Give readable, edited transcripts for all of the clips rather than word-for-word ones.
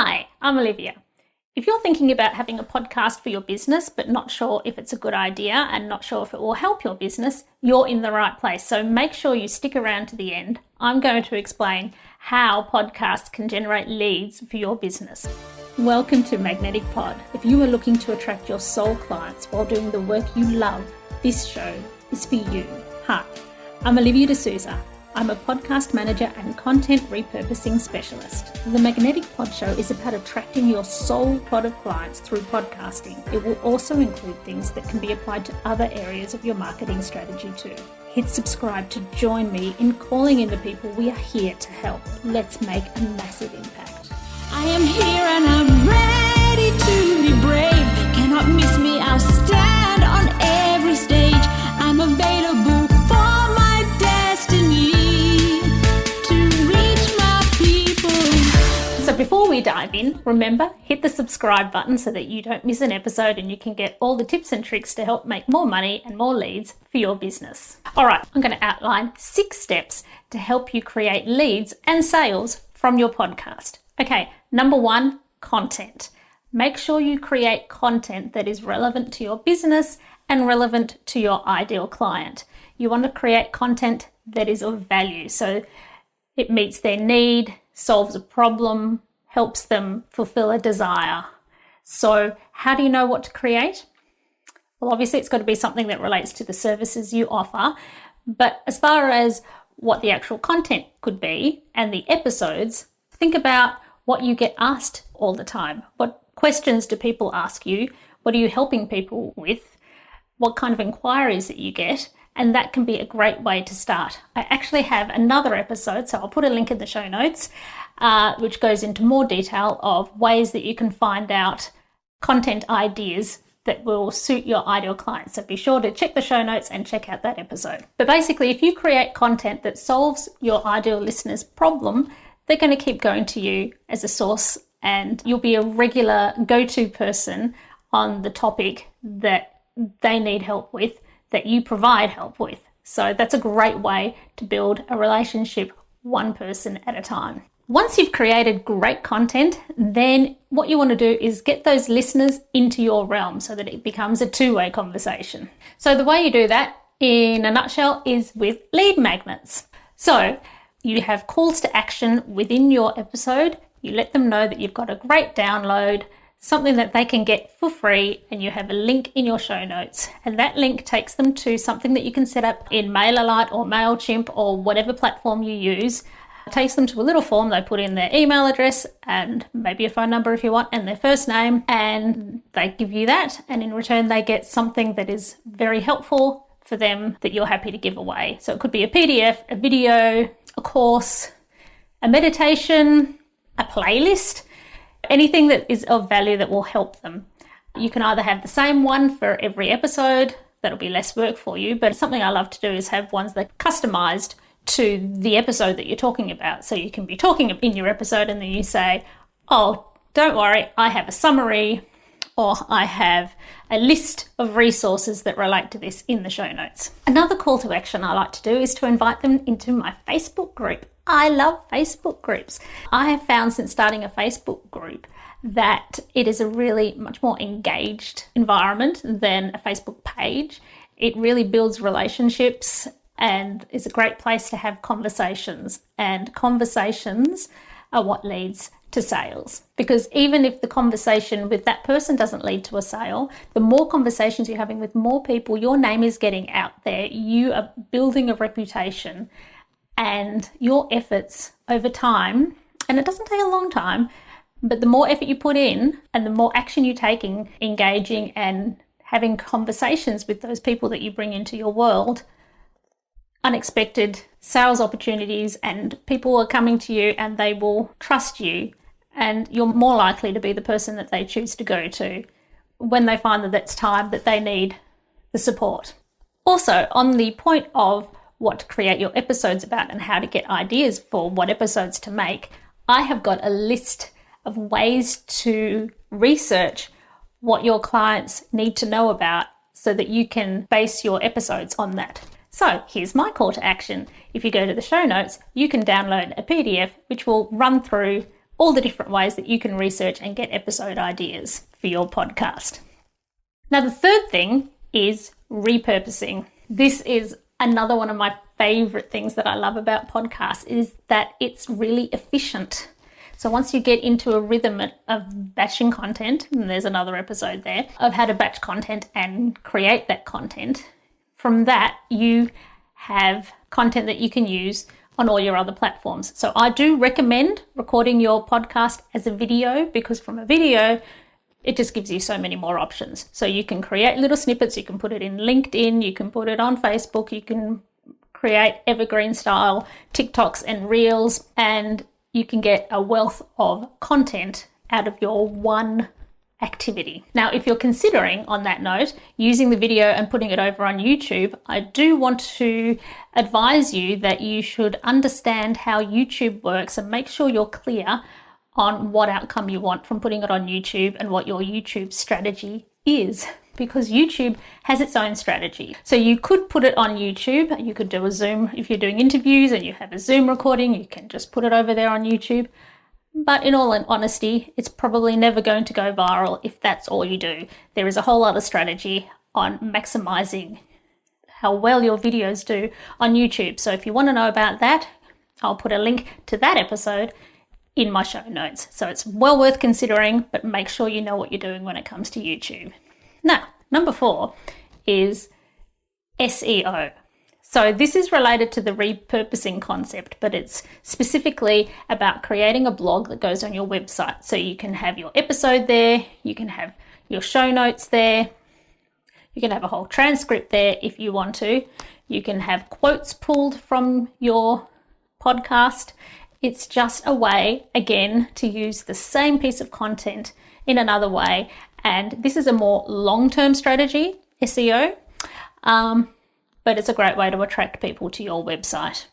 Hi, I'm Olivia. If you're thinking about having a podcast for your business, but not sure if it's a good idea and not sure if it will help your business, you're in the right place. So make sure you stick around to the end. I'm going to explain how podcasts can generate leads for your business. Welcome to Magnetic Pod. If you are looking to attract your soul clients while doing the work you love, this show is for you. Hi, I'm Olivia D'Souza. I'm a podcast manager and content repurposing specialist. The Magnetic Pod Show is about attracting your soul pod of clients through podcasting. It will also include things that can be applied to other areas of your marketing strategy too. Hit subscribe to join me in calling in the people we are here to help. Let's make a massive impact. I am here and I'm ready to be brave. Cannot miss me, I'll stand on every stage. I'm available for my destiny to reach my people. So before we dive in, remember, hit the subscribe button so that you don't miss an episode and you can get all the tips and tricks to help make more money and more leads for your business. All right, I'm going to outline 6 steps to help you create leads and sales from your podcast. Okay, number 1, content. Make sure you create content that is relevant to your business and relevant to your ideal client. You want to create content that is of value, so it meets their need, solves a problem, helps them fulfill a desire. So how do you know what to create? Well, obviously it's got to be something that relates to the services you offer, but as far as what the actual content could be and the episodes, think about what you get asked all the time. What questions do people ask you? What are you helping people with? What kind of inquiries that you get? And that can be a great way to start. I actually have another episode, so I'll put a link in the show notes, which goes into more detail of ways that you can find out content ideas that will suit your ideal clients. So be sure to check the show notes and check out that episode. But basically, if you create content that solves your ideal listener's problem, they're going to keep going to you as a source and you'll be a regular go-to person on the topic that they need help with, that you provide help with. So that's a great way to build a relationship one person at a time. Once you've created great content, then what you want to do is get those listeners into your realm so that it becomes a two-way conversation. So the way you do that, in a nutshell, is with lead magnets. So you have calls to action within your episode. You let them know that you've got a great download, something that they can get for free, and you have a link in your show notes. And that link takes them to something that you can set up in MailerLite or MailChimp or whatever platform you use. It takes them to a little form. They put in their email address and maybe a phone number if you want and their first name, and they give you that. And in return, they get something that is very helpful for them that you're happy to give away. So it could be a PDF, a video, a course, a meditation, a playlist, anything that is of value that will help them. You can either have the same one for every episode, that'll be less work for you, but something I love to do is have ones that are customized to the episode that you're talking about. So you can be talking in your episode and then you say, oh, don't worry, I have a summary or I have a list of resources that relate to this in the show notes. Another call to action I like to do is to invite them into my Facebook group. I love Facebook groups. I have found since starting a Facebook group that it is a really much more engaged environment than a Facebook page. It really builds relationships and is a great place to have conversations. And conversations are what leads to sales. Because even if the conversation with that person doesn't lead to a sale, the more conversations you're having with more people, your name is getting out there. You are building a reputation. And your efforts over time, and it doesn't take a long time, but the more effort you put in and the more action you take in engaging and having conversations with those people that you bring into your world, unexpected sales opportunities and people are coming to you and they will trust you and you're more likely to be the person that they choose to go to when they find that it's time that they need the support. Also, on the point of what to create your episodes about and how to get ideas for what episodes to make, I have got a list of ways to research what your clients need to know about so that you can base your episodes on that. So here's my call to action. If you go to the show notes, you can download a PDF which will run through all the different ways that you can research and get episode ideas for your podcast. Now, the third thing is repurposing. This is another one of my favorite things that I love about podcasts, is that it's really efficient. So once you get into a rhythm of batching content, and there's another episode there of how to batch content and create that content, from that you have content that you can use on all your other platforms. So I do recommend recording your podcast as a video, because from a video, it just gives you so many more options. So you can create little snippets, you can put it in LinkedIn, you can put it on Facebook, you can create evergreen style TikToks and Reels, and you can get a wealth of content out of your one activity. Now, if you're considering, on that note, using the video and putting it over on YouTube, I do want to advise you that you should understand how YouTube works and make sure you're clear on what outcome you want from putting it on YouTube and what your YouTube strategy is, because YouTube has its own strategy. So you could put it on YouTube, you could do a Zoom, if you're doing interviews and you have a Zoom recording, you can just put it over there on YouTube. But in all honesty, it's probably never going to go viral if that's all you do. There is a whole other strategy on maximizing how well your videos do on YouTube. So if you want to know about that, I'll put a link to that episode in my show notes. So it's well worth considering, but make sure you know what you're doing when it comes to YouTube. Now, number 4 is SEO. So this is related to the repurposing concept, but it's specifically about creating a blog that goes on your website. So you can have your episode there, you can have your show notes there, you can have a whole transcript there if you want to. You can have quotes pulled from your podcast. It's just a way, again, to use the same piece of content in another way. And this is a more long-term strategy, SEO. But it's a great way to attract people to your website,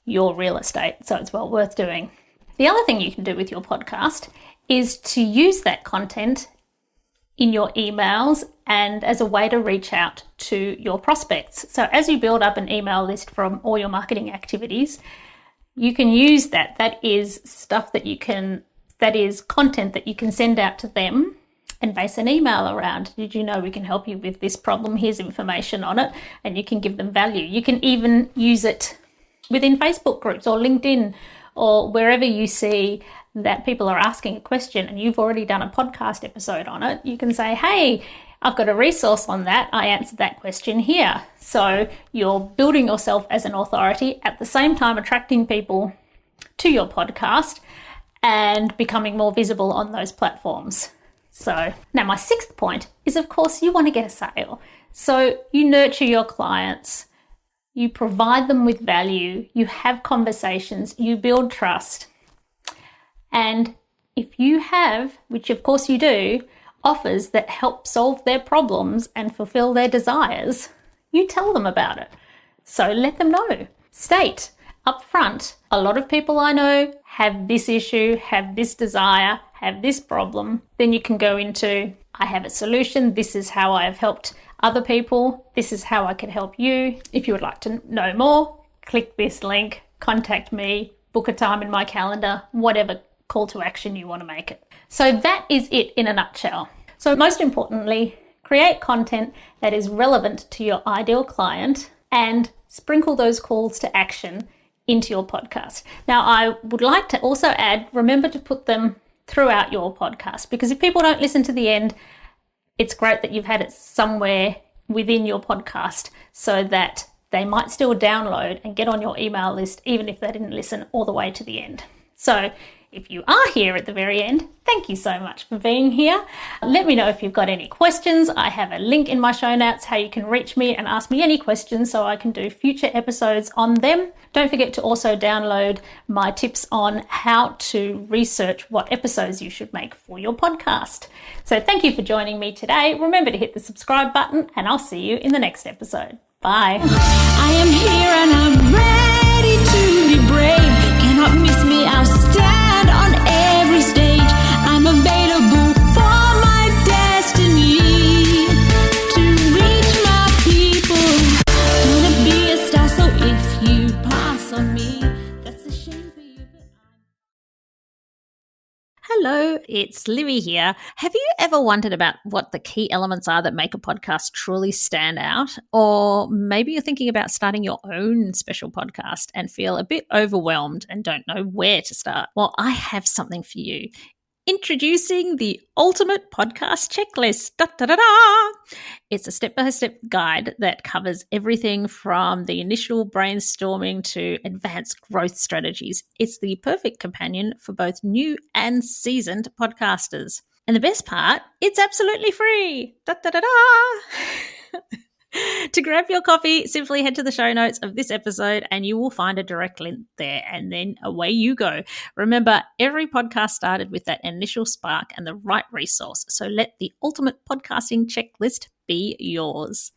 your real estate, so it's well worth doing. The other thing you can do with your podcast is to use that content in your emails and as a way to reach out to your prospects. So as you build up an email list from all your marketing activities, you can use that. That is content that you can send out to them and base an email around. Did you know we can help you with this problem? Here's information on it, and you can give them value. You can even use it within Facebook groups or LinkedIn or wherever you see that people are asking a question and you've already done a podcast episode on it. You can say, hey, I've got a resource on that. I answered that question here. So you're building yourself as an authority, at the same time attracting people to your podcast and becoming more visible on those platforms. So now my 6th point is, of course, you want to get a sale. So you nurture your clients, you provide them with value, you have conversations, you build trust. And if you have, which of course you do, offers that help solve their problems and fulfill their desires, you tell them about it. So let them know. State up front, a lot of people I know have this issue, have this desire, have this problem. Then you can go into, I have a solution. This is how I have helped other people. This is how I can help you. If you would like to know more, click this link, contact me, book a time in my calendar, whatever call to action you want to make it. So that is it in a nutshell. So most importantly, create content that is relevant to your ideal client and sprinkle those calls to action into your podcast. Now, I would like to also add, remember to put them throughout your podcast, because if people don't listen to the end, it's great that you've had it somewhere within your podcast so that they might still download and get on your email list even if they didn't listen all the way to the end. So if you are here at the very end, thank you so much for being here. Let me know if you've got any questions. I have a link in my show notes how you can reach me and ask me any questions so I can do future episodes on them. Don't forget to also download my tips on how to research what episodes you should make for your podcast. So thank you for joining me today. Remember to hit the subscribe button and I'll see you in the next episode. Bye. I am here and I'm ready to be brave. Cannot miss me, I'll stand on every stage. I'm available for my destiny to reach my people. Gonna be a star, so if you pass on me, it's Livy here. Have you ever wondered about what the key elements are that make a podcast truly stand out? Or maybe you're thinking about starting your own special podcast and feel a bit overwhelmed and don't know where to start. Well, I have something for you. Introducing the ultimate podcast checklist. Da, da, da, da. It's a step-by-step guide that covers everything from the initial brainstorming to advanced growth strategies. It's the perfect companion for both new and seasoned podcasters. And the best part, it's absolutely free. Da, da, da, da. To grab your copy, simply head to the show notes of this episode and you will find a direct link there, and then away you go. Remember, every podcast started with that initial spark and the right resource, so let the ultimate podcasting checklist be yours.